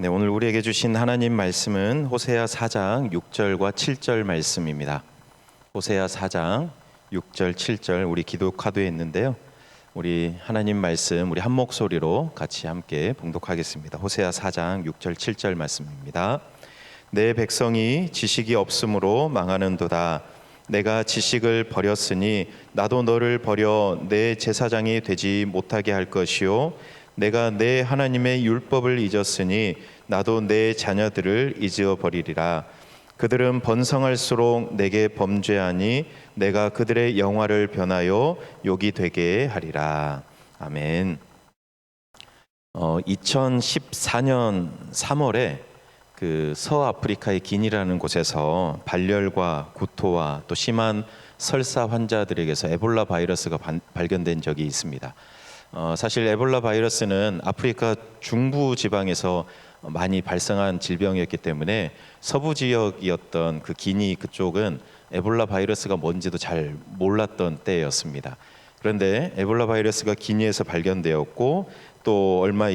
네, 오늘 우리에게 주신 하나님 말씀은 호세아 4장 6절과 7절 말씀입니다. 호세아 4장 6절 7절 우리 기도 카드에 있는데요. 우리 하나님 말씀 우리 한 목소리로 같이 함께 봉독하겠습니다. 호세아 4장 6절 7절 말씀입니다. 내 백성이 지식이 없으므로 망하는도다. 내가 지식을 버렸으니 나도 너를 버려 내 제사장이 되지 못하게 할 것이요 내가 내 하나님의 율법을 잊었으니 나도 내 자녀들을 잊어버리리라. 그들은 번성할수록 내게 범죄하니 내가 그들의 영화를 변하여 욕이 되게 하리라. 아멘. 2014년 3월에 그 서아프리카의 기니라는 곳에서 발열과 구토와 또 심한 설사 환자들에게서 에볼라 바이러스가 발견된 적이 있습니다. 사실 에볼라 바이러스는 아프리카 중부 지방에서 많이 발생한 질병이었기 때문에 서부 지역이었던 그 기니 그쪽은 에볼라 바이러스가 뭔지도 잘 몰랐던 때였습니다. 그런데 에볼라 바이러스가 기니에서 발견되었고 또 얼마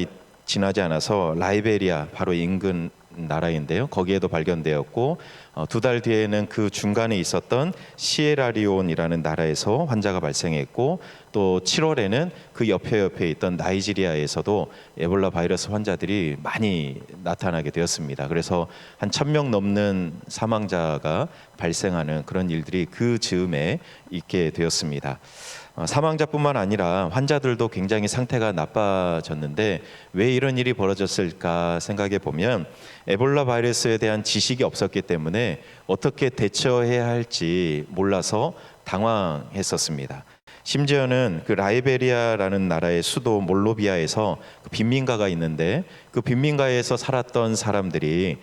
지나지 않아서 라이베리아 바로 인근 나라인데요. 거기에도 발견되었고 두 달 뒤에는 그 중간에 있었던 시에라리온이라는 나라에서 환자가 발생했고 또 7월에는 그 옆에 있던 나이지리아에서도 에볼라 바이러스 환자들이 많이 나타나게 되었습니다. 그래서 한 1,000명 넘는 사망자가 발생하는 그런 일들이 그 즈음에 있게 되었습니다. 사망자뿐만 아니라 환자들도 굉장히 상태가 나빠졌는데 왜 이런 일이 벌어졌을까 생각해 보면 에볼라 바이러스에 대한 지식이 없었기 때문에 어떻게 대처해야 할지 몰라서 당황했었습니다. 심지어는 그 라이베리아라는 나라의 수도 몰로비아에서 빈민가가 있는데 그 빈민가에서 살았던 사람들이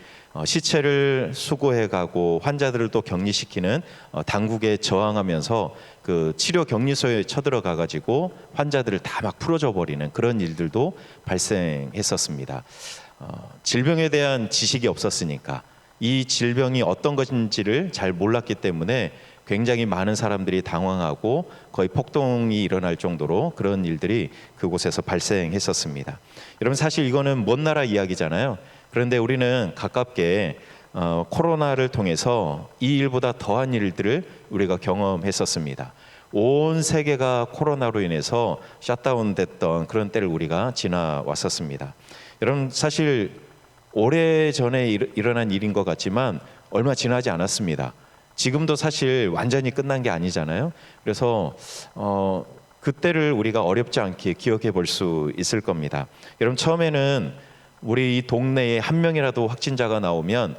시체를 수거해 가고 환자들을 또 격리시키는 당국에 저항하면서 그 치료 격리소에 쳐들어가 가지고 환자들을 다 막 풀어줘 버리는 그런 일들도 발생했었습니다. 질병에 대한 지식이 없었으니까 이 질병이 어떤 것인지를 잘 몰랐기 때문에 굉장히 많은 사람들이 당황하고 거의 폭동이 일어날 정도로 그런 일들이 그곳에서 발생했었습니다. 여러분 사실 이거는 먼 나라 이야기잖아요. 그런데 우리는 가깝게 코로나를 통해서 이 일보다 더한 일들을 우리가 경험했었습니다. 온 세계가 코로나로 인해서 셧다운됐던 그런 때를 우리가 지나왔었습니다. 여러분 사실 오래전에 일어난 일인 것 같지만 얼마 지나지 않았습니다. 지금도 사실 완전히 끝난 게 아니잖아요. 그래서 그때를 우리가 어렵지 않게 기억해 볼 수 있을 겁니다. 여러분 처음에는 우리 이 동네에 한 명이라도 확진자가 나오면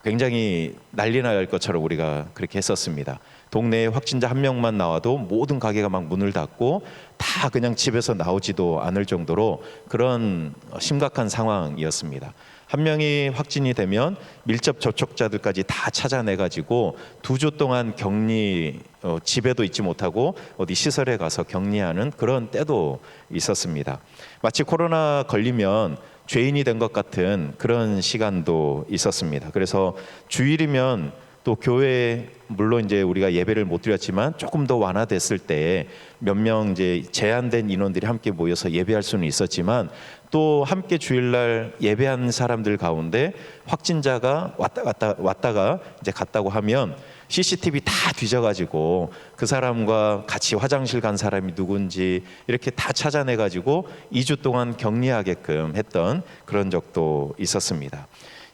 굉장히 난리 날 것처럼 우리가 그렇게 했었습니다. 동네에 확진자 한 명만 나와도 모든 가게가 막 문을 닫고 다 그냥 집에서 나오지도 않을 정도로 그런 심각한 상황이었습니다. 한 명이 확진이 되면 밀접 접촉자들까지 다 찾아내가지고 2주 동안 격리, 집에도 있지 못하고 어디 시설에 가서 격리하는 그런 때도 있었습니다. 마치 코로나 걸리면 죄인이 된 것 같은 그런 시간도 있었습니다. 그래서 주일이면 또 교회에 물론 이제 우리가 예배를 못 드렸지만 조금 더 완화됐을 때 몇 명 이제 제한된 인원들이 함께 모여서 예배할 수는 있었지만 또 함께 주일날 예배한 사람들 가운데 확진자가 왔다가 이제 갔다고 하면 CCTV 다 뒤져가지고 그 사람과 같이 화장실 간 사람이 누군지 이렇게 다 찾아내가지고 2주 동안 격리하게끔 했던 그런 적도 있었습니다.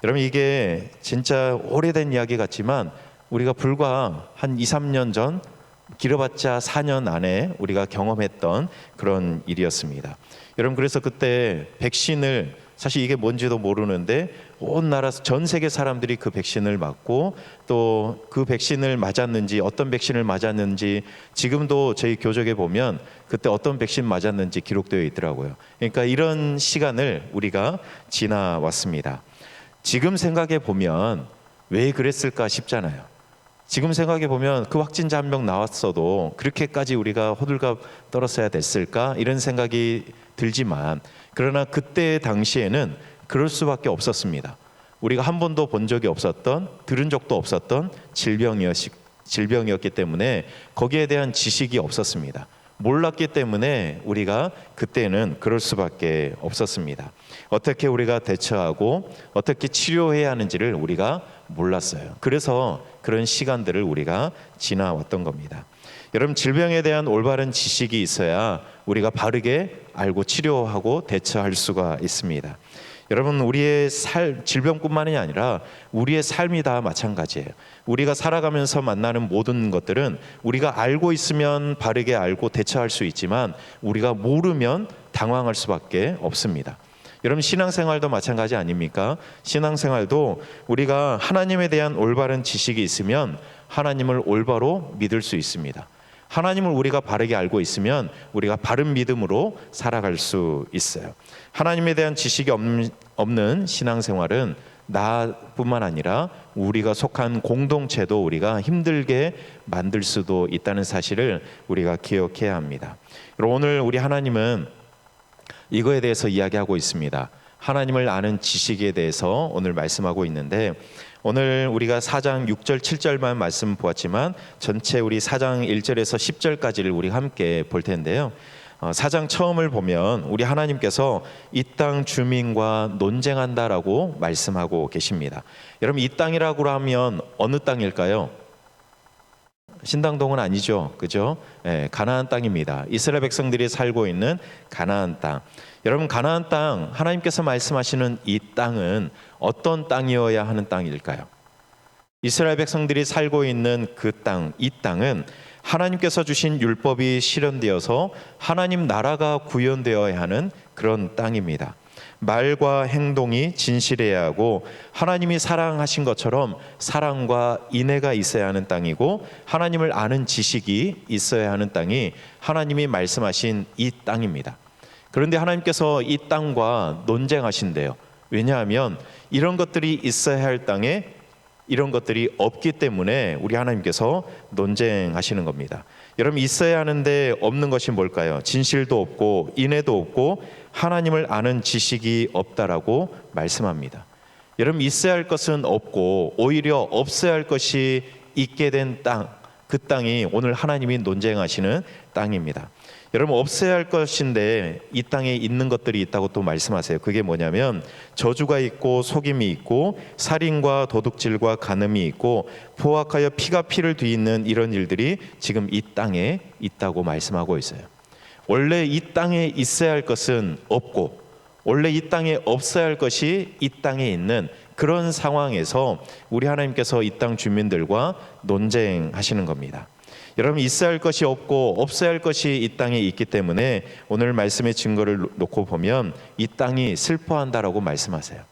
여러분 이게 진짜 오래된 이야기 같지만 우리가 불과 한 2, 3년 전 길어봤자 4년 안에 우리가 경험했던 그런 일이었습니다. 여러분 그래서 그때 백신을 사실 이게 뭔지도 모르는데 온 나라 전 세계 사람들이 그 백신을 맞고 또 그 백신을 맞았는지 어떤 백신을 맞았는지 지금도 저희 교적에 보면 그때 어떤 백신 맞았는지 기록되어 있더라고요. 그러니까 이런 시간을 우리가 지나왔습니다. 지금 생각해 보면 왜 그랬을까 싶잖아요. 지금 생각해 보면 그 확진자 한 명 나왔어도 그렇게까지 우리가 호들갑 떨었어야 됐을까 이런 생각이 들지만 그러나 그때 당시에는 그럴 수밖에 없었습니다. 우리가 한 번도 본 적이 없었던 들은 적도 없었던 질병이었기 때문에 거기에 대한 지식이 없었습니다. 몰랐기 때문에 우리가 그때는 그럴 수밖에 없었습니다. 어떻게 우리가 대처하고 어떻게 치료해야 하는지를 우리가 몰랐어요. 그래서 그런 시간들을 우리가 지나왔던 겁니다. 여러분, 질병에 대한 올바른 지식이 있어야 우리가 바르게 알고 치료하고 대처할 수가 있습니다. 여러분, 우리의 질병뿐만이 아니라 우리의 삶이 다 마찬가지예요. 우리가 살아가면서 만나는 모든 것들은 우리가 알고 있으면 바르게 알고 대처할 수 있지만 우리가 모르면 당황할 수밖에 없습니다. 여러분, 신앙생활도 마찬가지 아닙니까? 신앙생활도 우리가 하나님에 대한 올바른 지식이 있으면 하나님을 올바로 믿을 수 있습니다. 하나님을 우리가 바르게 알고 있으면 우리가 바른 믿음으로 살아갈 수 있어요. 하나님에 대한 지식이 없는 신앙생활은 나뿐만 아니라 우리가 속한 공동체도 우리가 힘들게 만들 수도 있다는 사실을 우리가 기억해야 합니다. 오늘 우리 하나님은 이거에 대해서 이야기하고 있습니다. 하나님을 아는 지식에 대해서 오늘 말씀하고 있는데, 오늘 우리가 4장 6절 7절만 말씀 보았지만 전체 우리 4장 1절에서 10절까지를 우리 함께 볼 텐데요. 4장 처음을 보면 우리 하나님께서 이 땅 주민과 논쟁한다라고 말씀하고 계십니다. 여러분, 이 땅이라고 하면 어느 땅일까요? 신당동은 아니죠, 그죠? 네, 가나안 땅입니다. 이스라엘 백성들이 살고 있는 가나안 땅. 여러분, 가나안 땅, 하나님께서 말씀하시는 이 땅은 어떤 땅이어야 하는 땅일까요? 이스라엘 백성들이 살고 있는 그 땅, 이 땅은 하나님께서 주신 율법이 실현되어서 하나님 나라가 구현되어야 하는 그런 땅입니다. 말과 행동이 진실해야 하고 하나님이 사랑하신 것처럼 사랑과 인애가 있어야 하는 땅이고 하나님을 아는 지식이 있어야 하는 땅이 하나님이 말씀하신 이 땅입니다. 그런데 하나님께서 이 땅과 논쟁하신대요. 왜냐하면 이런 것들이 있어야 할 땅에 이런 것들이 없기 때문에 우리 하나님께서 논쟁하시는 겁니다. 여러분, 있어야 하는데 없는 것이 뭘까요? 진실도 없고 인애도 없고 하나님을 아는 지식이 없다라고 말씀합니다. 여러분, 있어야 할 것은 없고 오히려 없어야 할 것이 있게 된 땅, 그 땅이 오늘 하나님이 논쟁하시는 땅입니다. 여러분, 없어야 할 것인데 이 땅에 있는 것들이 있다고 또 말씀하세요. 그게 뭐냐면 저주가 있고 속임이 있고 살인과 도둑질과 간음이 있고 포악하여 피가 피를 뒤집는 이런 일들이 지금 이 땅에 있다고 말씀하고 있어요. 원래 이 땅에 있어야 할 것은 없고 원래 이 땅에 없어야 할 것이 이 땅에 있는 그런 상황에서 우리 하나님께서 이 땅 주민들과 논쟁하시는 겁니다. 여러분, 있어야 할 것이 없고 없어야 할 것이 이 땅에 있기 때문에 오늘 말씀의 증거를 놓고 보면 이 땅이 슬퍼한다라고 말씀하세요.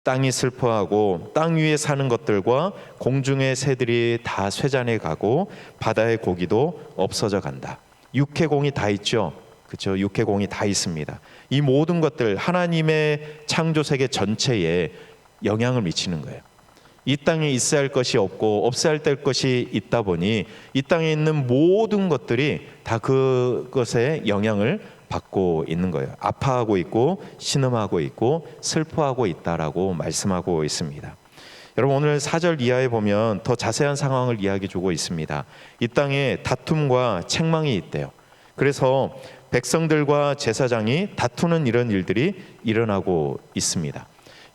땅이 슬퍼하고 땅 위에 사는 것들과 공중의 새들이 다 쇠잔해 가고 바다의 고기도 없어져 간다. 육해공이 다 있죠. 그렇죠? 육해공이 다 있습니다. 이 모든 것들 하나님의 창조 세계 전체에 영향을 미치는 거예요. 이 땅에 있어야 할 것이 없고 없어야 할 것이 있다 보니 이 땅에 있는 모든 것들이 다 그것에 영향을 받고 있는 거예요. 아파하고 있고 신음하고 있고 슬퍼하고 있다라고 말씀하고 있습니다. 여러분, 오늘 4절 이하에 보면 더 자세한 상황을 이야기해 주고 있습니다. 이 땅에 다툼과 책망이 있대요. 그래서 백성들과 제사장이 다투는 이런 일들이 일어나고 있습니다.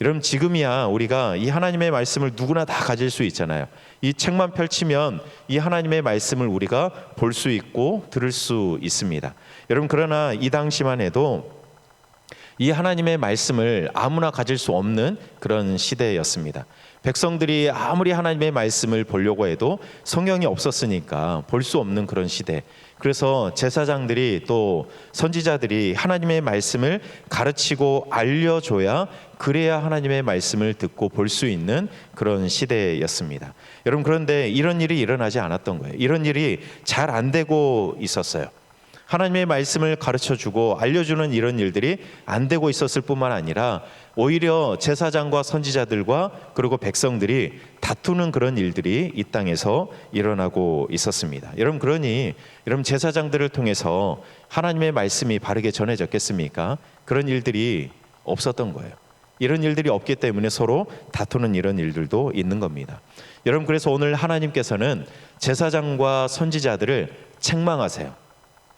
여러분, 지금이야 우리가 이 하나님의 말씀을 누구나 다 가질 수 있잖아요. 이 책만 펼치면 이 하나님의 말씀을 우리가 볼 수 있고 들을 수 있습니다. 여러분, 그러나 이 당시만 해도 이 하나님의 말씀을 아무나 가질 수 없는 그런 시대였습니다. 백성들이 아무리 하나님의 말씀을 보려고 해도 성경이 없었으니까 볼 수 없는 그런 시대. 그래서 제사장들이 또 선지자들이 하나님의 말씀을 가르치고 알려줘야 그래야 하나님의 말씀을 듣고 볼 수 있는 그런 시대였습니다. 여러분, 그런데 이런 일이 일어나지 않았던 거예요. 이런 일이 잘 안 되고 있었어요. 하나님의 말씀을 가르쳐주고 알려주는 이런 일들이 안 되고 있었을 뿐만 아니라 오히려 제사장과 선지자들과 그리고 백성들이 다투는 그런 일들이 이 땅에서 일어나고 있었습니다. 여러분, 그러니 여러분, 제사장들을 통해서 하나님의 말씀이 바르게 전해졌겠습니까? 그런 일들이 없었던 거예요. 이런 일들이 없기 때문에 서로 다투는 이런 일들도 있는 겁니다. 여러분, 그래서 오늘 하나님께서는 제사장과 선지자들을 책망하세요.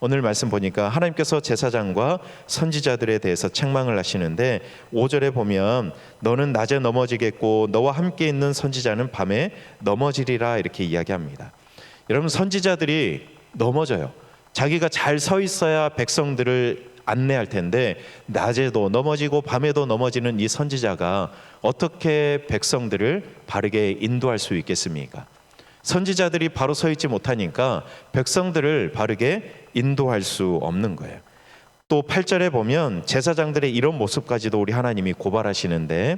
오늘 말씀 보니까 하나님께서 제사장과 선지자들에 대해서 책망을 하시는데 5절에 보면 너는 낮에 넘어지겠고 너와 함께 있는 선지자는 밤에 넘어지리라 이렇게 이야기합니다. 여러분, 선지자들이 넘어져요. 자기가 잘 서 있어야 백성들을 안내할 텐데 낮에도 넘어지고 밤에도 넘어지는 이 선지자가 어떻게 백성들을 바르게 인도할 수 있겠습니까? 선지자들이 바로 서 있지 못하니까 백성들을 바르게 인도할 수 없는 거예요. 또 8절에 보면 제사장들의 이런 모습까지도 우리 하나님이 고발하시는데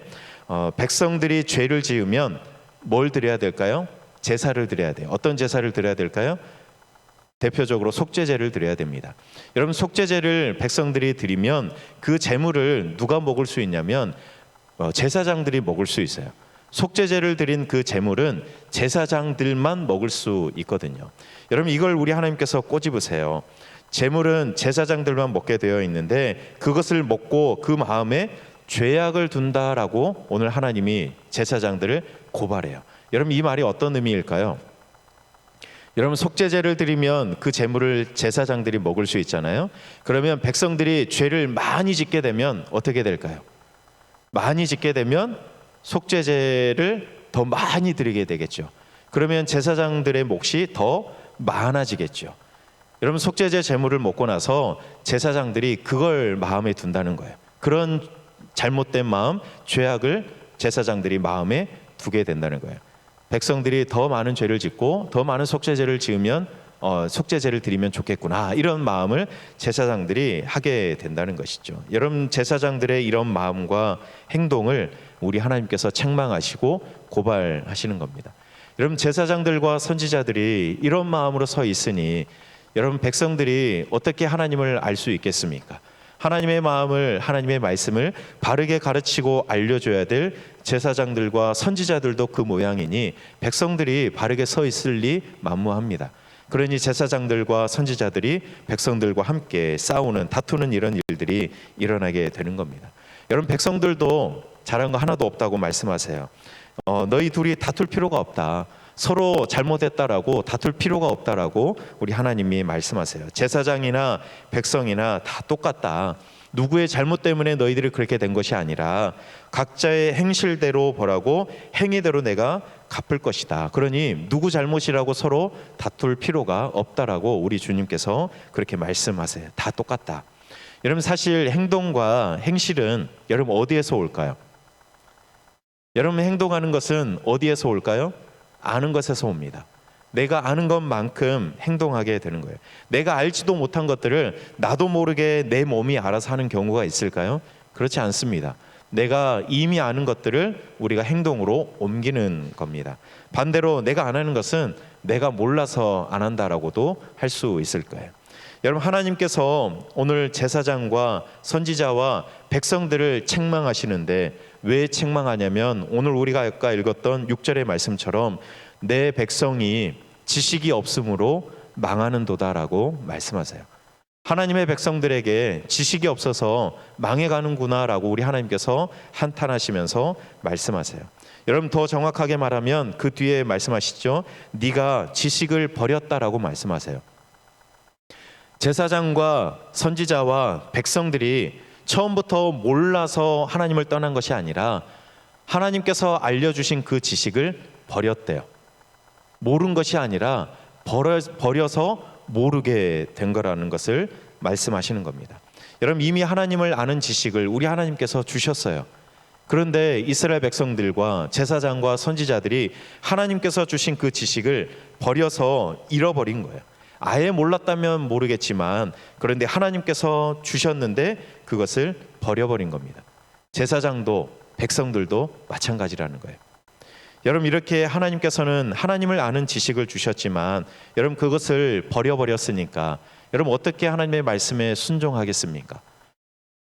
백성들이 죄를 지으면 뭘 드려야 될까요? 제사를 드려야 돼요. 어떤 제사를 드려야 될까요? 대표적으로 속죄제를 드려야 됩니다. 여러분, 속죄제를 백성들이 드리면 그 제물을 누가 먹을 수 있냐면 제사장들이 먹을 수 있어요. 속죄제를 드린 그 제물은 제사장들만 먹을 수 있거든요. 여러분, 이걸 우리 하나님께서 꼬집으세요. 제물은 제사장들만 먹게 되어 있는데 그것을 먹고 그 마음에 죄악을 둔다라고 오늘 하나님이 제사장들을 고발해요. 여러분, 이 말이 어떤 의미일까요? 여러분, 속죄제를 드리면 그 제물을 제사장들이 먹을 수 있잖아요. 그러면 백성들이 죄를 많이 짓게 되면 어떻게 될까요? 많이 짓게 되면 속죄제를 더 많이 드리게 되겠죠. 그러면 제사장들의 몫이 더 많아지겠죠. 여러분, 속죄제 제물을 먹고 나서 제사장들이 그걸 마음에 둔다는 거예요. 그런 잘못된 마음, 죄악을 제사장들이 마음에 두게 된다는 거예요. 백성들이 더 많은 죄를 짓고 더 많은 속죄제를 지으면 속죄제를 드리면 좋겠구나, 이런 마음을 제사장들이 하게 된다는 것이죠. 여러분, 제사장들의 이런 마음과 행동을 우리 하나님께서 책망하시고 고발하시는 겁니다. 여러분, 제사장들과 선지자들이 이런 마음으로 서 있으니 여러분, 백성들이 어떻게 하나님을 알 수 있겠습니까? 하나님의 마음을, 하나님의 말씀을 바르게 가르치고 알려줘야 될 제사장들과 선지자들도 그 모양이니 백성들이 바르게 서 있을 리 만무합니다. 그러니 제사장들과 선지자들이 백성들과 함께 싸우는, 다투는 이런 일들이 일어나게 되는 겁니다. 여러분, 백성들도 잘한 거 하나도 없다고 말씀하세요. 너희 둘이 다툴 필요가 없다, 서로 잘못했다라고 다툴 필요가 없다라고 우리 하나님이 말씀하세요. 제사장이나 백성이나 다 똑같다. 누구의 잘못 때문에 너희들이 그렇게 된 것이 아니라 각자의 행실대로 벌하고 행위대로 내가 갚을 것이다. 그러니 누구 잘못이라고 서로 다툴 필요가 없다라고 우리 주님께서 그렇게 말씀하세요. 다 똑같다. 여러분, 사실 행동과 행실은 여러분 어디에서 올까요? 여러분, 행동하는 것은 어디에서 올까요? 아는 것에서 옵니다. 내가 아는 것만큼 행동하게 되는 거예요. 내가 알지도 못한 것들을 나도 모르게 내 몸이 알아서 하는 경우가 있을까요? 그렇지 않습니다. 내가 이미 아는 것들을 우리가 행동으로 옮기는 겁니다. 반대로 내가 안 하는 것은 내가 몰라서 안 한다라고도 할 수 있을 거예요. 여러분, 하나님께서 오늘 제사장과 선지자와 백성들을 책망하시는데 왜 책망하냐면 오늘 우리가 아까 읽었던 6절의 말씀처럼 내 백성이 지식이 없으므로 망하는도다라고 말씀하세요. 하나님의 백성들에게 지식이 없어서 망해가는구나라고 우리 하나님께서 한탄하시면서 말씀하세요. 여러분, 더 정확하게 말하면 그 뒤에 말씀하시죠. 네가 지식을 버렸다라고 말씀하세요. 제사장과 선지자와 백성들이 처음부터 몰라서 하나님을 떠난 것이 아니라 하나님께서 알려주신 그 지식을 버렸대요. 모른 것이 아니라 버려서 모르게 된 거라는 것을 말씀하시는 겁니다. 여러분, 이미 하나님을 아는 지식을 우리 하나님께서 주셨어요. 그런데 이스라엘 백성들과 제사장과 선지자들이 하나님께서 주신 그 지식을 버려서 잃어버린 거예요. 아예 몰랐다면 모르겠지만 그런데 하나님께서 주셨는데 그것을 버려버린 겁니다. 제사장도 백성들도 마찬가지라는 거예요. 여러분, 이렇게 하나님께서는 하나님을 아는 지식을 주셨지만 여러분, 그것을 버려버렸으니까 여러분, 어떻게 하나님의 말씀에 순종하겠습니까?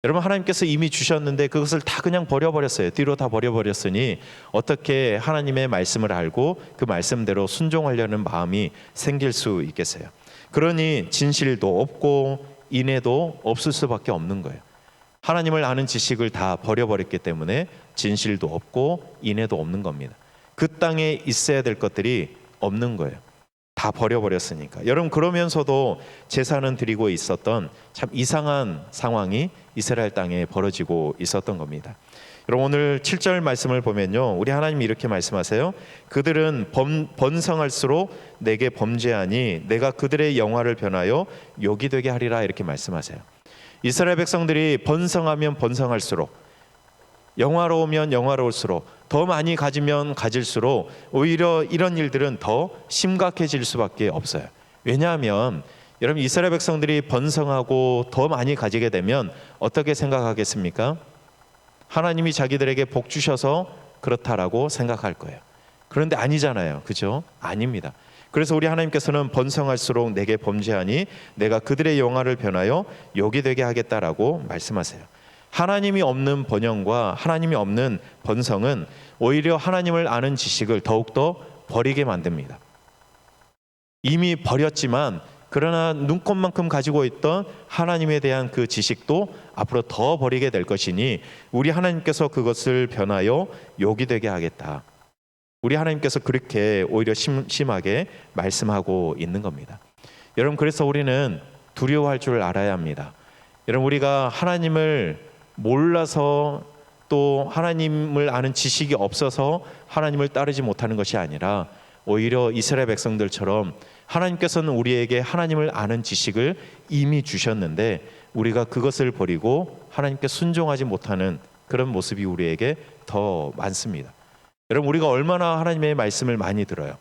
여러분, 하나님께서 이미 주셨는데 그것을 다 그냥 버려버렸어요. 뒤로 다 버려버렸으니 어떻게 하나님의 말씀을 알고 그 말씀대로 순종하려는 마음이 생길 수 있겠어요? 그러니 진실도 없고 인애도 없을 수밖에 없는 거예요. 하나님을 아는 지식을 다 버려버렸기 때문에 진실도 없고 인애도 없는 겁니다. 그 땅에 있어야 될 것들이 없는 거예요. 다 버려버렸으니까. 여러분, 그러면서도 제사는 드리고 있었던 참 이상한 상황이 이스라엘 땅에 벌어지고 있었던 겁니다. 여러분, 오늘 7절 말씀을 보면요, 우리 하나님이 이렇게 말씀하세요. 그들은 번성할수록 내게 범죄하니 내가 그들의 영화를 변하여 욕이 되게 하리라, 이렇게 말씀하세요. 이스라엘 백성들이 번성하면 번성할수록, 영화로우면 영화로울수록, 더 많이 가지면 가질수록 오히려 이런 일들은 더 심각해질 수밖에 없어요. 왜냐하면 여러분, 이스라엘 백성들이 번성하고 더 많이 가지게 되면 어떻게 생각하겠습니까? 하나님이 자기들에게 복 주셔서 그렇다라고 생각할 거예요. 그런데 아니잖아요, 그죠? 아닙니다. 그래서 우리 하나님께서는 번성할수록 내게 범죄하니 내가 그들의 영화를 변하여 욕이 되게 하겠다라고 말씀하세요. 하나님이 없는 번영과 하나님이 없는 번성은 오히려 하나님을 아는 지식을 더욱더 버리게 만듭니다. 이미 버렸지만 그러나 눈꼽만큼 가지고 있던 하나님에 대한 그 지식도 앞으로 더 버리게 될 것이니 우리 하나님께서 그것을 변하여 욕이 되게 하겠다. 우리 하나님께서 그렇게 오히려 심하게 말씀하고 있는 겁니다. 여러분, 그래서 우리는 두려워할 줄 알아야 합니다. 여러분, 우리가 하나님을 몰라서 또 하나님을 아는 지식이 없어서 하나님을 따르지 못하는 것이 아니라 오히려 이스라엘 백성들처럼 하나님께서는 우리에게 하나님을 아는 지식을 이미 주셨는데 우리가 그것을 버리고 하나님께 순종하지 못하는 그런 모습이 우리에게 더 많습니다. 여러분, 우리가 얼마나 하나님의 말씀을 많이 들어요.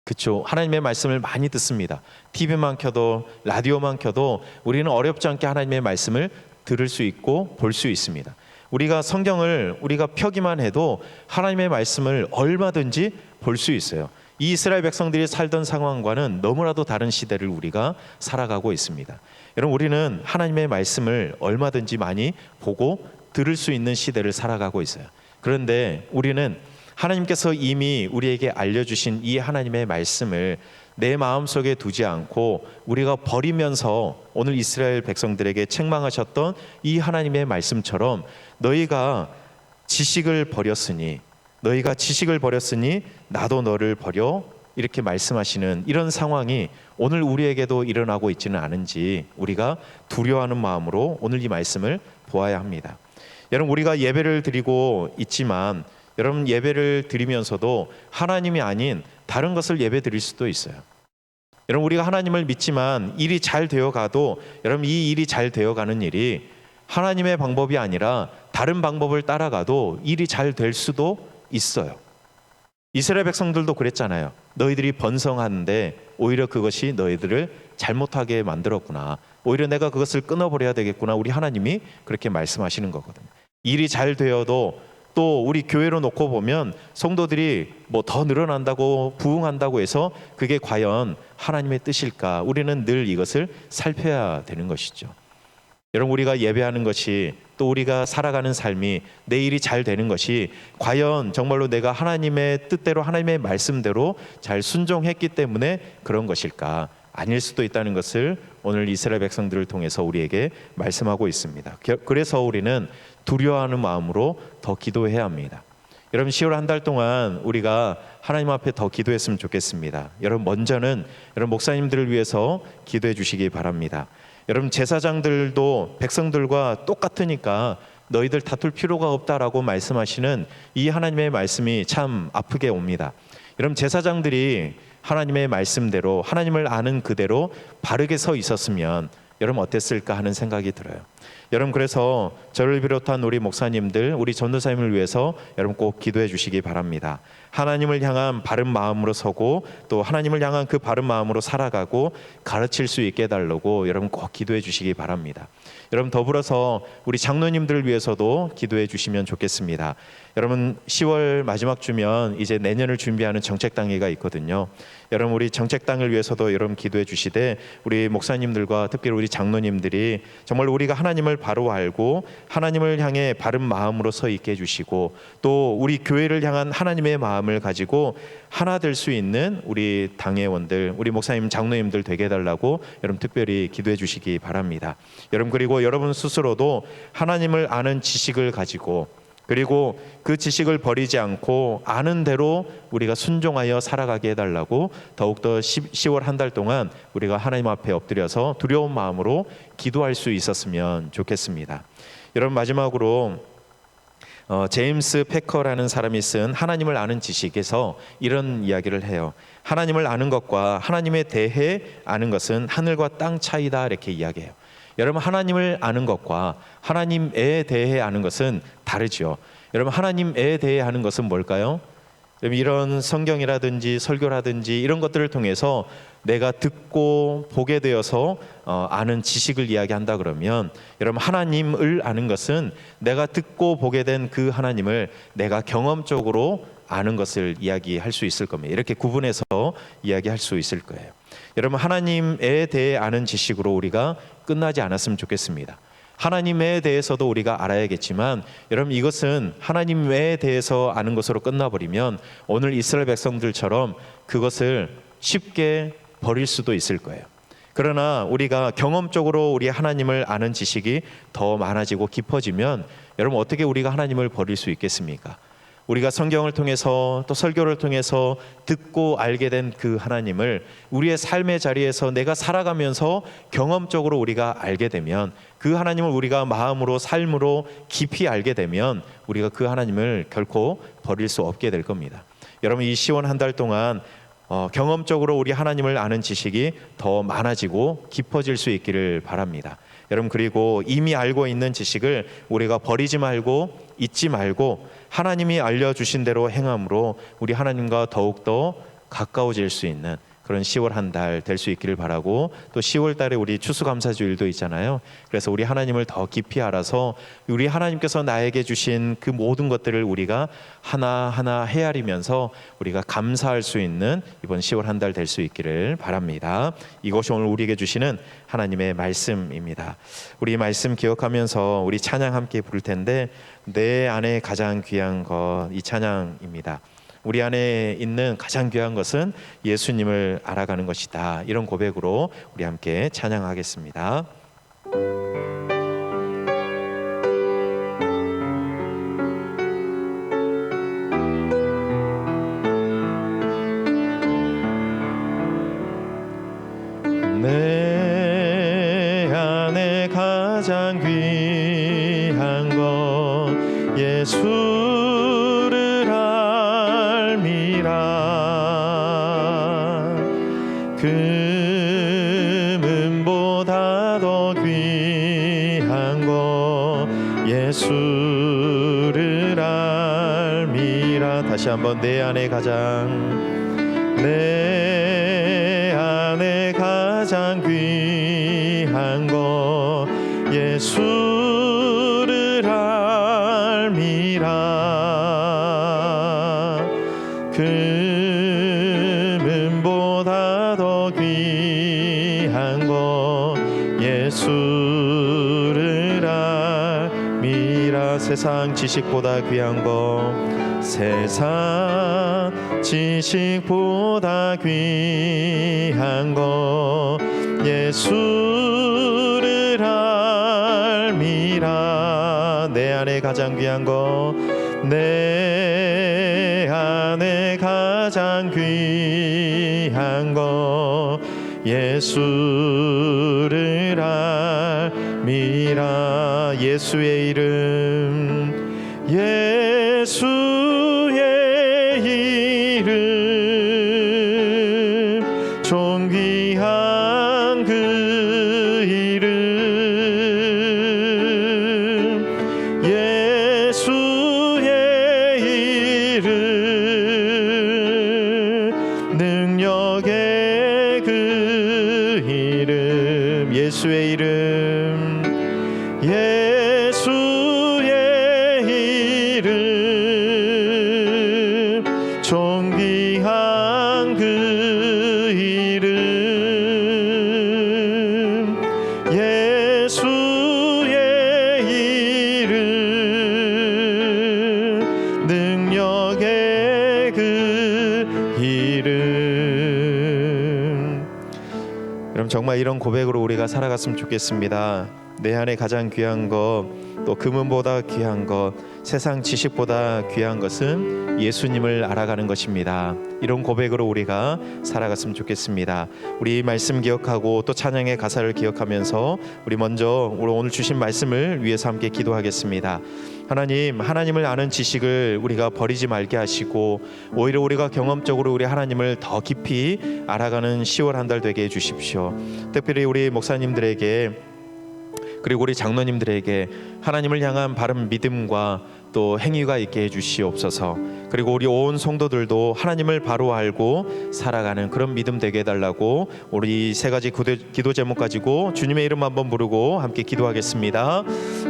그렇죠? 하나님의 말씀을 많이 듣습니다. TV만 켜도 라디오만 켜도 우리는 어렵지 않게 하나님의 말씀을 들을 수 있고 볼 수 있습니다. 우리가 성경을 우리가 펴기만 해도 하나님의 말씀을 얼마든지 볼 수 있어요. 이 이스라엘 백성들이 살던 상황과는 너무나도 다른 시대를 우리가 살아가고 있습니다. 여러분, 우리는 하나님의 말씀을 얼마든지 많이 보고 들을 수 있는 시대를 살아가고 있어요. 그런데 우리는 하나님께서 이미 우리에게 알려주신 이 하나님의 말씀을 내 마음속에 두지 않고 우리가 버리면서 오늘 이스라엘 백성들에게 책망하셨던 이 하나님의 말씀처럼 너희가 지식을 버렸으니 나도 너를 버려, 이렇게 말씀하시는 이런 상황이 오늘 우리에게도 일어나고 있지는 않은지 우리가 두려워하는 마음으로 오늘 이 말씀을 보아야 합니다. 여러분, 우리가 예배를 드리고 있지만 여러분, 예배를 드리면서도 하나님이 아닌 다른 것을 예배 드릴 수도 있어요. 여러분, 우리가 하나님을 믿지만 일이 잘 되어가도 여러분, 이 일이 잘 되어가는 일이 하나님의 방법이 아니라 다른 방법을 따라가도 일이 잘 될 수도 있어요. 이스라엘 백성들도 그랬잖아요. 너희들이 번성하는데 오히려 그것이 너희들을 잘못하게 만들었구나. 오히려 내가 그것을 끊어버려야 되겠구나. 우리 하나님이 그렇게 말씀하시는 거거든요. 일이 잘 되어도 또 우리 교회로 놓고 보면 성도들이 뭐 더 늘어난다고 부흥한다고 해서 그게 과연 하나님의 뜻일까? 우리는 늘 이것을 살펴야 되는 것이죠. 여러분, 우리가 예배하는 것이 또 우리가 살아가는 삶이 내 일이 잘 되는 것이 과연 정말로 내가 하나님의 뜻대로 하나님의 말씀대로 잘 순종했기 때문에 그런 것일까? 아닐 수도 있다는 것을 오늘 이스라엘 백성들을 통해서 우리에게 말씀하고 있습니다. 그래서 우리는 두려워하는 마음으로 더 기도해야 합니다. 여러분, 10월 한 달 동안 우리가 하나님 앞에 더 기도했으면 좋겠습니다. 여러분, 먼저는 여러분 목사님들을 위해서 기도해 주시기 바랍니다. 여러분, 제사장들도 백성들과 똑같으니까 너희들 다툴 필요가 없다라고 말씀하시는 이 하나님의 말씀이 참 아프게 옵니다. 여러분, 제사장들이 하나님의 말씀대로 하나님을 아는 그대로 바르게 서 있었으면 여러분 어땠을까 하는 생각이 들어요. 여러분, 그래서 저를 비롯한 우리 목사님들, 우리 전도사님을 위해서 여러분 꼭 기도해 주시기 바랍니다. 하나님을 향한 바른 마음으로 서고 또 하나님을 향한 그 바른 마음으로 살아가고 가르칠 수 있게 해달라고 여러분 꼭 기도해 주시기 바랍니다. 여러분, 더불어서 우리 장로님들을 위해서도 기도해 주시면 좋겠습니다. 여러분, 10월 마지막 주면 이제 내년을 준비하는 정책당회가 있거든요. 여러분, 우리 정책당을 위해서도 여러분 기도해 주시되 우리 목사님들과 특별히 우리 장로님들이 정말 우리가 하나님을 바로 알고 하나님을 향해 바른 마음으로 서 있게 해주시고 또 우리 교회를 향한 하나님의 마음을 가지고 하나 될 수 있는 우리 당회원들, 우리 목사님, 장로님들 되게 해달라고 여러분 특별히 기도해 주시기 바랍니다. 여러분, 그리고 여러분 스스로도 하나님을 아는 지식을 가지고 그리고 그 지식을 버리지 않고 아는 대로 우리가 순종하여 살아가게 해달라고 더욱더 10월 한 달 동안 우리가 하나님 앞에 엎드려서 두려운 마음으로 기도할 수 있었으면 좋겠습니다. 여러분, 마지막으로 제임스 패커라는 사람이 쓴 하나님을 아는 지식에서 이런 이야기를 해요. 하나님을 아는 것과 하나님에 대해 아는 것은 하늘과 땅 차이다, 이렇게 이야기해요. 여러분, 하나님을 아는 것과 하나님에 대해 아는 것은 다르죠. 여러분, 하나님에 대해 아는 것은 뭘까요? 여러분, 이런 성경이라든지 설교라든지 이런 것들을 통해서 내가 듣고 보게 되어서 아는 지식을 이야기한다 그러면, 여러분, 하나님을 아는 것은 내가 듣고 보게 된 그 하나님을 내가 경험적으로 아는 것을 이야기할 수 있을 겁니다. 이렇게 구분해서 이야기할 수 있을 거예요. 여러분, 하나님에 대해 아는 지식으로 우리가 끝나지 않았으면 좋겠습니다. 하나님에 대해서도 우리가 알아야겠지만, 여러분, 이것은 하나님에 대해서 아는 것으로 끝나버리면 오늘 이스라엘 백성들처럼 그것을 쉽게 버릴 수도 있을 거예요. 그러나 우리가 경험적으로 우리 하나님을 아는 지식이 더 많아지고 깊어지면, 여러분, 어떻게 우리가 하나님을 버릴 수 있겠습니까? 우리가 성경을 통해서 또 설교를 통해서 듣고 알게 된 그 하나님을 우리의 삶의 자리에서 내가 살아가면서 경험적으로 우리가 알게 되면, 그 하나님을 우리가 마음으로 삶으로 깊이 알게 되면 우리가 그 하나님을 결코 버릴 수 없게 될 겁니다. 여러분, 이 시원 한 달 동안 경험적으로 우리 하나님을 아는 지식이 더 많아지고 깊어질 수 있기를 바랍니다. 여러분, 그리고 이미 알고 있는 지식을 우리가 버리지 말고 잊지 말고 하나님이 알려주신 대로 행함으로 우리 하나님과 더욱더 가까워질 수 있는 그런 10월 한 달 될 수 있기를 바라고, 또 10월 달에 우리 추수감사주일도 있잖아요. 그래서 우리 하나님을 더 깊이 알아서 우리 하나님께서 나에게 주신 그 모든 것들을 우리가 하나하나 헤아리면서 우리가 감사할 수 있는 이번 10월 한 달 될 수 있기를 바랍니다. 이것이 오늘 우리에게 주시는 하나님의 말씀입니다. 우리 말씀 기억하면서 우리 찬양 함께 부를 텐데, 내 안에 가장 귀한 것, 이 찬양입니다. 우리 안에 있는 가장 귀한 것은 예수님을 알아가는 것이다. 이런 고백으로 우리 함께 찬양하겠습니다. 내 안에 가장 귀한 것 예수를 알미라. 금은보다 더 귀한 것 예수를 알미라. 다시 한번, 내 안에 가장 귀한 것 예수를 알미라. 금은보다 더 귀한 것 예수를 알미라. 세상 지식보다 귀한 것, 세상 지식보다 귀한 것 예수를 알미라. 내 안에 가장 귀한 것, 내 안에 가장 귀한 것 예수를 알미라. 예수의 이름, 예수의 이름, 존귀한 그 이름, 예수의 이름, 능력의 그 이름, 예수의 이름, 예수의 이름, 존귀한 그 이름, 예수의 이름, 능력의 그 이름. 여러분, 정말 이런 고백으로 우리가 살아갔으면 좋겠습니다. 내 안에 가장 귀한 것, 또 금은보다 귀한 것, 세상 지식보다 귀한 것은 예수님을 알아가는 것입니다. 이런 고백으로 우리가 살아갔으면 좋겠습니다. 우리 말씀 기억하고 또 찬양의 가사를 기억하면서 우리 먼저 오늘 주신 말씀을 위해서 함께 기도하겠습니다. 하나님을 아는 지식을 우리가 버리지 말게 하시고 오히려 우리가 경험적으로 우리 하나님을 더 깊이 알아가는 10월 한 달 되게 해주십시오. 특별히 우리 목사님들에게 그리고 우리 장로님들에게 하나님을 향한 바른 믿음과 또 행위가 있게 해주시옵소서. 그리고 우리 온 성도들도 하나님을 바로 알고 살아가는 그런 믿음 되게 해달라고 우리 세 가지 기도 제목 가지고 주님의 이름 한번 부르고 함께 기도하겠습니다.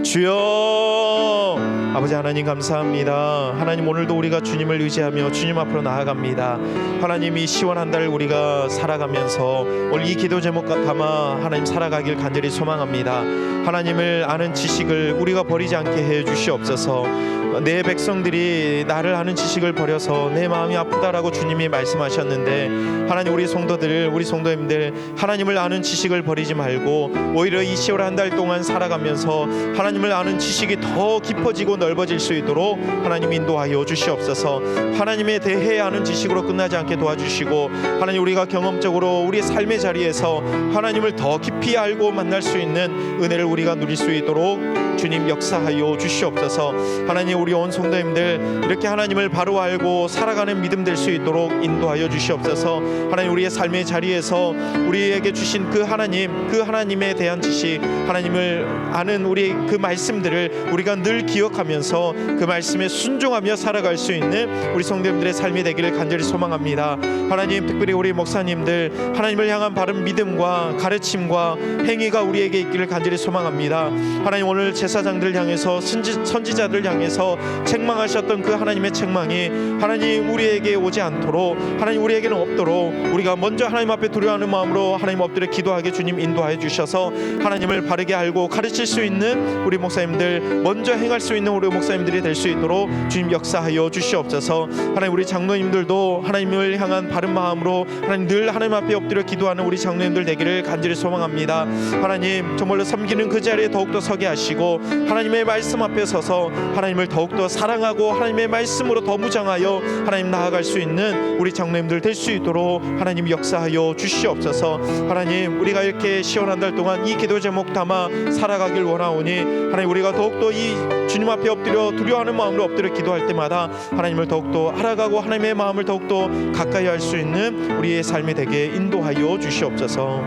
주여, 아버지 하나님 감사합니다. 하나님, 오늘도 우리가 주님을 의지하며 주님 앞으로 나아갑니다. 하나님, 이 시원한 달 우리가 살아가면서 오늘 이 기도 제목 담아 하나님 살아가길 간절히 소망합니다. 하나님을 아는 지식을 우리가 버리지 않게 해 주시옵소서. 내 백성들이 나를 아는 지식을 버려서 내 마음이 아프다라고 주님이 말씀하셨는데, 하나님, 우리 성도님들 하나님을 아는 지식을 버리지 말고 오히려 이 10월 한 달 동안 살아가면서 하나님을 아는 지식이 더 깊어지고 넓어질 수 있도록 하나님 인도하여 주시옵소서. 하나님에 대해 아는 지식으로 끝나지 않게 도와주시고, 하나님, 우리가 경험적으로 우리 삶의 자리에서 하나님을 더 깊이 알고 만날 수 있는 은혜를 우리가 누릴 수 있도록 주님 역사하여 주시옵소서. 하나님, 우리 온 성도님들 이렇게 하나님을 바로 알고 살아가는 믿음 될 수 있도록 인도하여 주시옵소서. 하나님, 우리의 삶의 자리에서 우리에게 주신 그 하나님에 대한 지식, 하나님을 아는 우리 그 말씀들을 우리가 늘 기억하면서 그 말씀에 순종하며 살아갈 수 있는 우리 성도님들의 삶이 되기를 간절히 소망합니다. 하나님, 특별히 우리 목사님들 하나님을 향한 바른 믿음과 가르침과 행위가 우리에게 있기를 간절히 소망합니다. 하나님, 오늘 제사장들 향해서 선지자들 향해서 책망하셨던 그 하나님의 책망이 하나님 우리에게 오지 않도록, 하나님 우리에게는 없도록 우리가 먼저 하나님 앞에 두려워하는 마음으로 하나님 엎드려 기도하게 주님 인도하여 주셔서 하나님을 바르게 알고 가르칠 수 있는 우리 목사님들, 먼저 행할 수 있는 우리 목사님들이 될 수 있도록 주님 역사하여 주시옵소서. 하나님, 우리 장로님들도 하나님을 향한 바른 마음으로 하나님 늘 하나님 앞에 엎드려 기도하는 우리 장로님들 되기를 간절히 소망합니다. 하나님, 정말로 섬기는 그 자리에 더욱더 서게 하시고 하나님의 말씀 앞에 서서 하나님을 더욱더 사랑하고 하나님의 말씀으로 더 무장하여 하나님 나아갈 수 있는 우리 장로님들 될 수 있도록 하나님 역사하여 주시옵소서. 하나님, 우리가 이렇게 시원한 달 동안 이 기도 제목 담아 살아가길 원하오니 하나님, 우리가 더욱더 이 주님 앞에 엎드려 두려워하는 마음으로 엎드려 기도할 때마다 하나님을 더욱더 알아가고 하나님의 마음을 더욱더 가까이 할 수 있는 우리의 삶이 되게 인도하여 주시옵소서.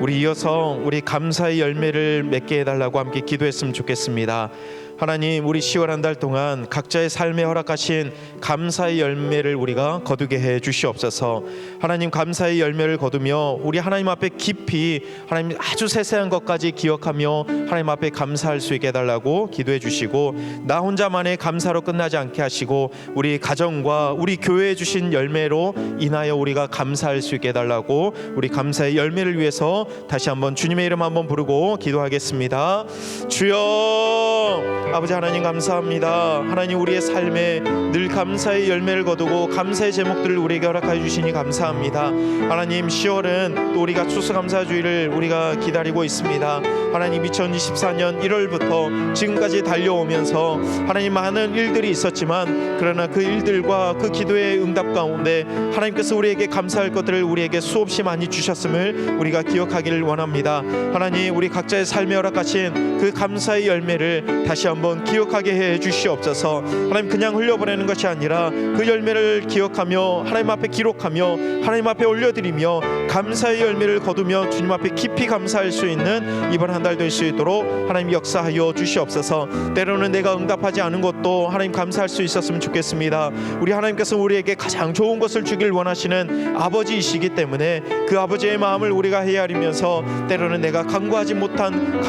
우리 이어서 우리 감사의 열매를 맺게 해달라고 함께 기도했으면 좋겠습니다. 하나님, 우리 10월 한 달 동안 각자의 삶에 허락하신 감사의 열매를 우리가 거두게 해 주시옵소서. 하나님, 감사의 열매를 거두며 우리 하나님 앞에 깊이 하나님 아주 세세한 것까지 기억하며 하나님 앞에 감사할 수 있게 해달라고 기도해 주시고, 나 혼자만의 감사로 끝나지 않게 하시고 우리 가정과 우리 교회에 주신 열매로 인하여 우리가 감사할 수 있게 해달라고 우리 감사의 열매를 위해서 다시 한번 주님의 이름 한번 부르고 기도하겠습니다. 주여, 아버지 하나님 감사합니다. 하나님, 우리의 삶에 늘 감사의 열매를 거두고 감사의 제목들을 우리에게 허락하여 주시니 감사합니다. 하나님, 10월은 또 우리가 추수감사주의를 우리가 기다리고 있습니다. 하나님, 2024년 1월부터 지금까지 달려오면서 하나님 많은 일들이 있었지만, 그러나 그 일들과 그 기도의 응답 가운데 하나님께서 우리에게 감사할 것들을 우리에게 수없이 많이 주셨음을 우리가 기억하기를 원합니다. 하나님, 우리 각자의 삶에 허락하신 그 감사의 열매를 다시 한번 기억하게 해 주시옵소서. 하나님, 그냥 흘려보내는 것이 아니라 그 열매를 기억하며 하나님 앞에 기록하며 하나님 앞에 올려드리며 감사의 열매를 거두며 주님 앞에 깊이 감사할 수 있는 이번 한 달 될 수 있도록 하나님 역사하여 주시옵소서. 때로는 내가 응답하지 않은 것도 하나님 감사할 수 있었으면 좋겠습니다. 우리 하나님께서 우리에게 가장 좋은 것을 주길 원하시는 아버지이시기 때문에 그 아버지의 마음을 우리가 헤아리면서 때로는 내가 간구하지 못한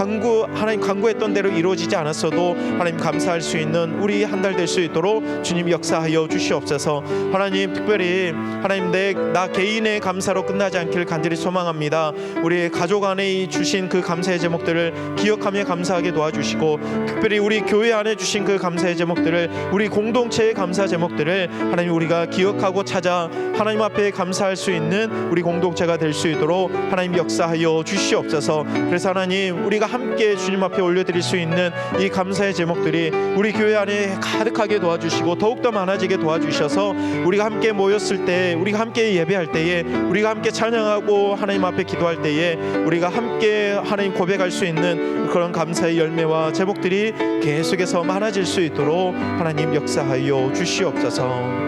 하나님 간구했던 대로 이루어지지 않았어도 하나님 감사할 수 있는 우리 한 달 될 수 있도록 주님 역사하여 주시옵소서. 하나님 특별히 하나님 나 개인의 감사로 끝나지 않기를 간절히 소망합니다. 우리 가족 안에 주신 그 감사의 제목들을 기억하며 감사하게 도와주시고, 특별히 우리 교회 안에 주신 그 감사의 제목들을, 우리 공동체의 감사 제목들을 하나님 우리가 기억하고 찾아 하나님 앞에 감사할 수 있는 우리 공동체가 될 수 있도록 하나님 역사하여 주시옵소서. 그래서 하나님 우리가 함께 주님 앞에 올려드릴 수 있는 이 감사의 제목들이 우리 교회 안에 가득하게 도와주시고 더욱더 많아지게 도와주셔서 우리가 함께 모였을 때, 우리가 함께 예배할 때에, 우리가 함께 찬양하고 하나님 앞에 기도할 때에 우리가 함께 하나님 고백할 수 있는 그런 감사의 열매와 제목들이 계속해서 많아질 수 있도록 하나님 역사하여 주시옵소서.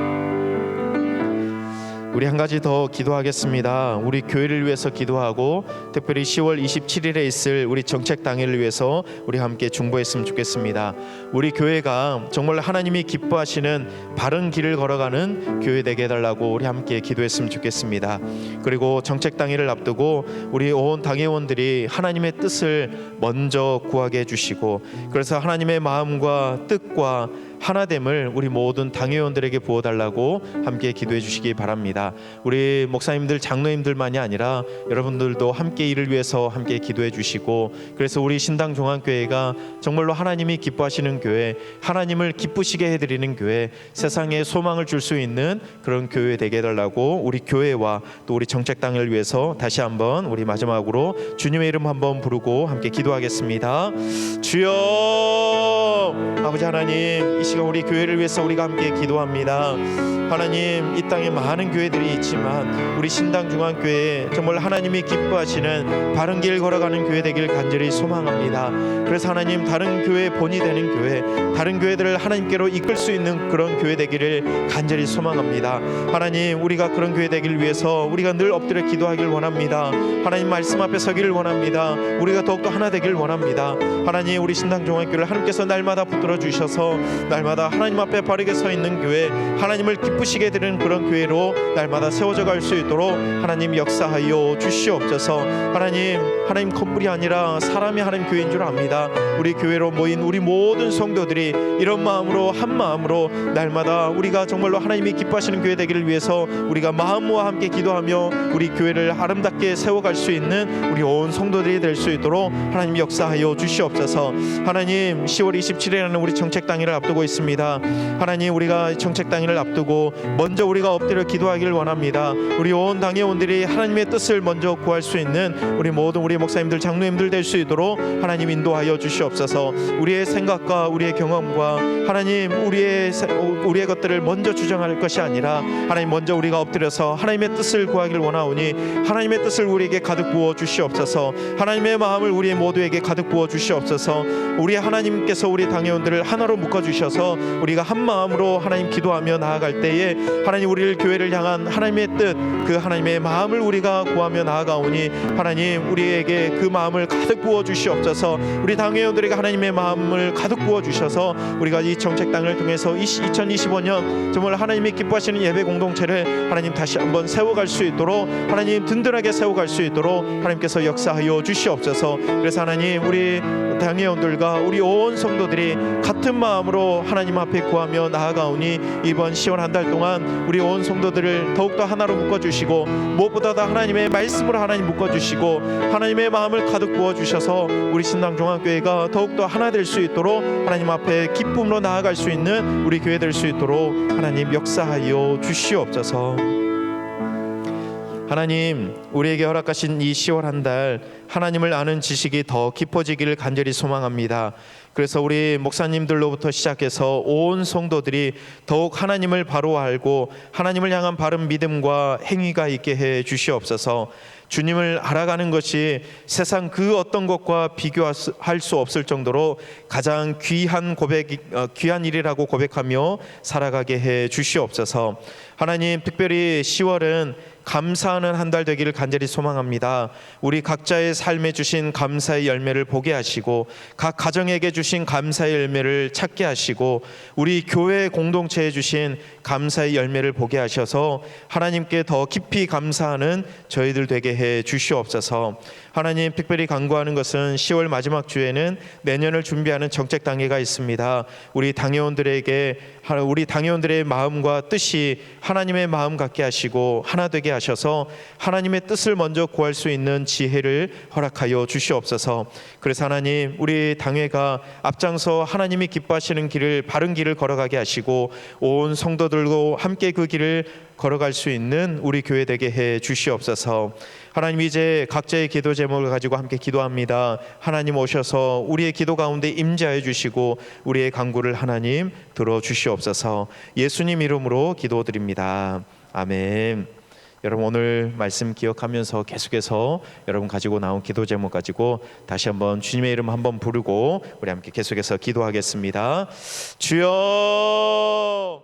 우리 한 가지 더 기도하겠습니다. 우리 교회를 위해서 기도하고 특별히 10월 27일에 있을 우리 정책 당일을 위해서 우리 함께 중보했으면 좋겠습니다. 우리 교회가 정말 하나님이 기뻐하시는 바른 길을 걸어가는 교회 되게 해달라고 우리 함께 기도했으면 좋겠습니다. 그리고 정책 당일을 앞두고 우리 온 당회원들이 하나님의 뜻을 먼저 구하게 해주시고, 그래서 하나님의 마음과 뜻과 하나됨을 우리 모든 당회원들에게 부어달라고 함께 기도해 주시기 바랍니다. 우리 목사님들, 장로님들만이 아니라 여러분들도 함께 이를 위해서 함께 기도해 주시고, 그래서 우리 신당 종합교회가 정말로 하나님이 기뻐하시는 교회, 하나님을 기쁘시게 해드리는 교회, 세상에 소망을 줄 수 있는 그런 교회 되게 해달라고 우리 교회와 또 우리 정책당을 위해서 다시 한번 우리 마지막으로 주님의 이름 한번 부르고 함께 기도하겠습니다. 주여, 아버지 하나님, 이 시간 우리 교회를 위해서 우리가 함께 기도합니다. 하나님, 이 땅에 많은 교회들이 있지만 우리 신당 중앙교회 정말 하나님이 기뻐하시는 바른 길 걸어가는 교회 되길 간절히 소망합니다. 그래서 하나님, 다른 교회 본이 되는 교회, 다른 교회들을 하나님께로 이끌 수 있는 그런 교회 되기를 간절히 소망합니다. 하나님, 우리가 그런 교회 되기를 위해서 우리가 늘 엎드려 기도하길 원합니다. 하나님 말씀 앞에 서기를 원합니다. 우리가 더욱더 하나 되길 원합니다. 하나님, 우리 신당 중앙교회를 하나님께서 날마다 붙들어 주셔서 날마다 하나님 앞에 바르게 서 있는 교회, 하나님을 기쁘시게 드리는 그런 교회로 날마다 세워져 갈 수 있도록 하나님 역사하여 주시옵소서. 하나님 건물이 아니라 사람이 하나님 교회인 줄 압니다. 우리 교회로 모인 우리 모든 성도들이 이런 마음으로, 한 마음으로 날마다 우리가 정말로 하나님이 기뻐하시는 교회 되기를 위해서 우리가 마음과 함께 기도하며 우리 교회를 아름답게 세워갈 수 있는 우리 온 성도들이 될 수 있도록 하나님 역사하여 주시옵소서. 하나님, 10월 27일에는 우리 정책 당일을 앞두고 있습니다. 하나님, 우리가 정책 당일을 앞두고 먼저 우리가 엎드려 기도하기를 원합니다. 우리 온 당회원들이 하나님의 뜻을 먼저 구할 수 있는 우리 모든 우리 목사님들, 장로님들 될 수 있도록 하나님 인도하여 주시옵소서. 우리의 생각과 우리의 경험과 하나님 우리의 것들을 먼저 주장할 것이 아니라 하나님 먼저 우리가 엎드려서 하나님의 뜻을 구하기를 원하오니 하나님의 뜻을 우리에게 가득 부어 주시옵소서. 하나님의 마음을 우리 모두에게 가득 부어 주시옵소서. 우리 하나님께서 우리 당회원들을 하나로 묶어 주셔서 우리가 한 마음으로 하나님 기도하며 나아갈 때에 하나님 우리를 교회를 향한 하나님의 뜻, 그 하나님의 마음을 우리가 구하며 나아가오니 하나님 우리에게 그 마음을 가득 부어 주시옵소서. 우리 당회원들에게 하나님의 마음을 가득 부어 주셔서 우리가 이 정책당을 통해서 2025년 정말 하나님이 기뻐하시는 예배 공동체를 하나님 다시 한번 세워갈 수 있도록, 하나님 든든하게 세워갈 수 있도록 하나님께서 역사하여 주시옵소서. 그래서 하나님, 우리 당회원들과 우리 온 성도들이 같은 마음으로 하나님 앞에 구하며 나아가오니 이번 10월 한 달 동안 우리 온 성도들을 더욱더 하나로 묶어주시고, 무엇보다 하나님의 말씀으로 하나님 묶어주시고 하나님의 마음을 가득 부어주셔서 우리 신당 종합교회가 더욱더 하나 될 수 있도록 하나님 앞에 기쁨으로 나아갈 수 있는 우리 교회 될 수 있도록 하나님 역사하여 주시옵소서. 하나님, 우리에게 허락하신 이 10월 한 달 하나님을 아는 지식이 더 깊어지기를 간절히 소망합니다. 그래서 우리 목사님들로부터 시작해서 온 성도들이 더욱 하나님을 바로 알고 하나님을 향한 바른 믿음과 행위가 있게 해 주시옵소서. 주님을 알아가는 것이 세상 그 어떤 것과 비교할 수 없을 정도로 가장 귀한 일이라고 고백하며 살아가게 해 주시옵소서. 하나님, 특별히 10월은 감사하는 한 달 되기를 간절히 소망합니다. 우리 각자의 삶에 주신 감사의 열매를 보게 하시고 각 가정에게 주신 감사의 열매를 찾게 하시고 우리 교회 공동체에 주신 감사의 열매를 보게 하셔서 하나님께 더 깊이 감사하는 저희들 되게 해 주시옵소서. 하나님, 특별히 간구하는 것은 10월 마지막 주에는 내년을 준비하는 정책 단계가 있습니다. 우리 당회원들의 마음과 뜻이 하나님의 마음 같게 하시고 하나 되게 하셔서 하나님의 뜻을 먼저 구할 수 있는 지혜를 허락하여 주시옵소서. 그래서 하나님, 우리 당회가 앞장서 하나님이 기뻐하시는 길을, 바른 길을 걸어가게 하시고 온 성도들과 함께 그 길을 걸어갈 수 있는 우리 교회 되게 해 주시옵소서. 하나님, 이제 각자의 기도 제목을 가지고 함께 기도합니다. 하나님 오셔서 우리의 기도 가운데 임재하여 주시고 우리의 간구를 하나님 들어 주시옵소서. 예수님 이름으로 기도드립니다. 아멘. 여러분, 오늘 말씀 기억하면서 계속해서 여러분 가지고 나온 기도 제목 가지고 다시 한번 주님의 이름 한번 부르고 우리 함께 계속해서 기도하겠습니다. 주여